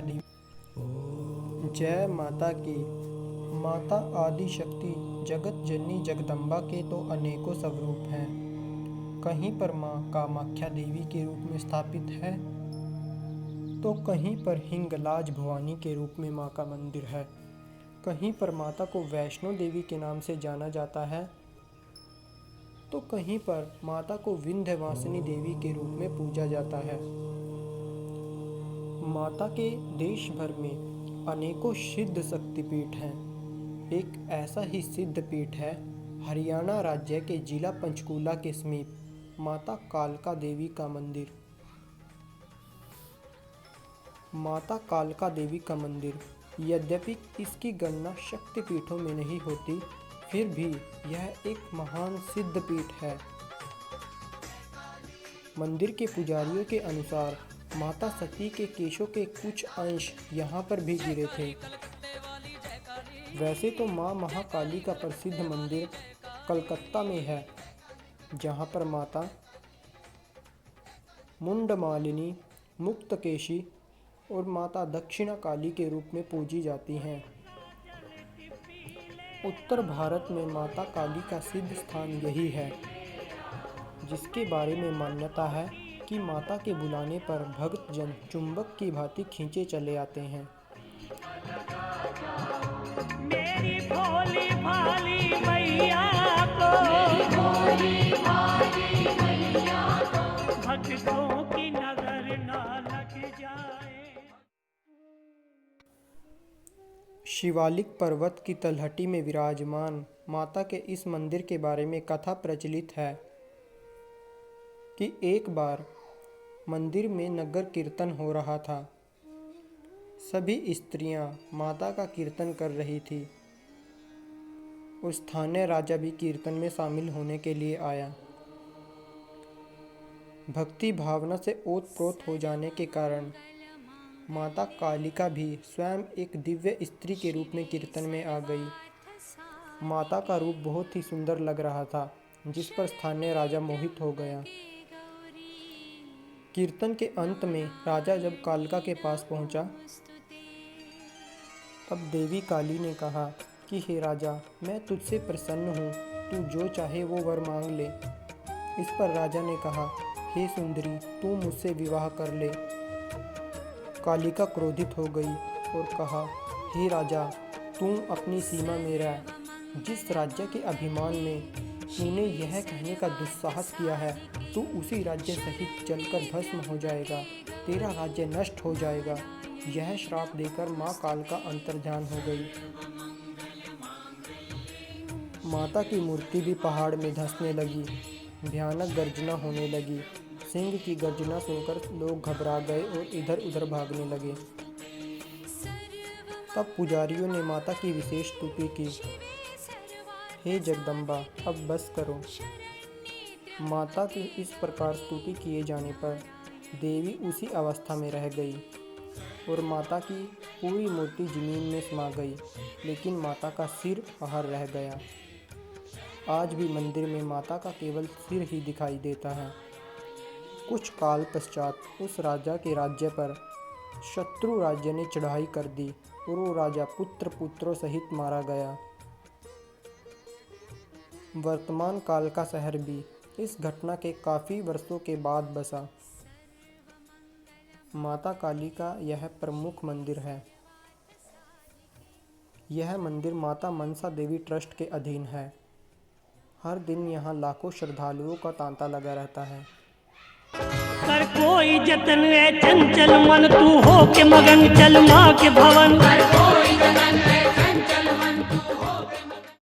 दी। जय माता की। माता आदि शक्ति जगत जननी जगदम्बा के तो अनेकों स्वरूप हैं। कहीं पर माँ कामाख्या देवी के रूप में स्थापित है तो कहीं पर हिंगलाज भवानी के रूप में माँ का मंदिर है। कहीं पर माता को वैष्णो देवी के नाम से जाना जाता है तो कहीं पर माता को विंध्यवासिनी देवी के रूप में पूजा जाता है। माता के देश भर में अनेकों सिद्ध शक्तिपीठ हैं। एक ऐसा ही सिद्ध पीठ है हरियाणा राज्य के जिला पंचकूला के समीप माता कालका देवी का मंदिर। माता कालका देवी का मंदिर, यद्यपि इसकी गणना शक्तिपीठों में नहीं होती, फिर भी यह एक महान सिद्ध पीठ है। मंदिर के पुजारियों के अनुसार माता सती के केशों के कुछ अंश यहाँ पर भी गिरे थे। वैसे तो माँ महाकाली का प्रसिद्ध मंदिर कलकत्ता में है, जहाँ पर माता मुंडमालिनी, मुक्तकेशी और माता दक्षिणा काली के रूप में पूजी जाती हैं। उत्तर भारत में माता काली का सिद्ध स्थान यही है, जिसके बारे में मान्यता है कि माता के बुलाने पर भक्तजन चुंबक की भांति खींचे चले आते हैं। मेरी भोली भाली मैया को, भक्तों की नजर ना लग जाए। शिवालिक पर्वत की तलहटी में विराजमान माता के इस मंदिर के बारे में कथा प्रचलित है कि एक बार मंदिर में नगर कीर्तन हो रहा था। सभी स्त्रियां माता का कीर्तन कर रही थी और स्थानीय राजा भी कीर्तन में शामिल होने के लिए आया। भक्ति भावना से ओतप्रोत हो जाने के कारण माता कालिका भी स्वयं एक दिव्य स्त्री के रूप में कीर्तन में आ गई। माता का रूप बहुत ही सुंदर लग रहा था, जिस पर स्थानीय राजा मोहित हो गया। कीर्तन के अंत में राजा जब कालिका के पास पहुंचा, तब देवी काली ने कहा कि हे राजा, मैं तुझसे प्रसन्न हूँ, तू जो चाहे वो वर मांग ले। इस पर राजा ने कहा, हे सुंदरी, तू मुझसे विवाह कर ले। कालिका क्रोधित हो गई और कहा, हे राजा, तू अपनी सीमा में रह। जिस राज्य के अभिमान में तूने यह कहने का दुस्साहस किया है, तू उसी राज्य सहित जलकर भस्म हो जाएगा, तेरा राज्य नष्ट हो जाएगा। यह श्राप देकर माँ कालिका अंतर्धान हो गई। माता की मूर्ति भी पहाड़ में धंसने लगी। भयानक गर्जना होने लगी। सिंह की गर्जना सुनकर लोग घबरा गए और इधर उधर भागने लगे। तब पुजारियों ने माता की विशेष स्तुति की, हे जगदम्बा, अब बस करो। माता की इस प्रकार स्तुति किए जाने पर देवी उसी अवस्था में रह गई और माता की पूरी मूर्ति जमीन में समा गई, लेकिन माता का सिर बाहर रह गया। आज भी मंदिर में माता का केवल सिर ही दिखाई देता है। कुछ काल पश्चात उस राजा के राज्य पर शत्रु राज्य ने चढ़ाई कर दी और वो राजा पुत्रों सहित मारा गया। वर्तमान काल का शहर भी इस घटना के काफ़ी वर्षों के बाद बसा। माता काली का यह प्रमुख मंदिर है। यह मंदिर माता मनसा देवी ट्रस्ट के अधीन है। हर दिन यहाँ लाखों श्रद्धालुओं का तांता लगा रहता है। कर कोई जतन है चंचल मन, तू हो के मगन चल माँ के भवन।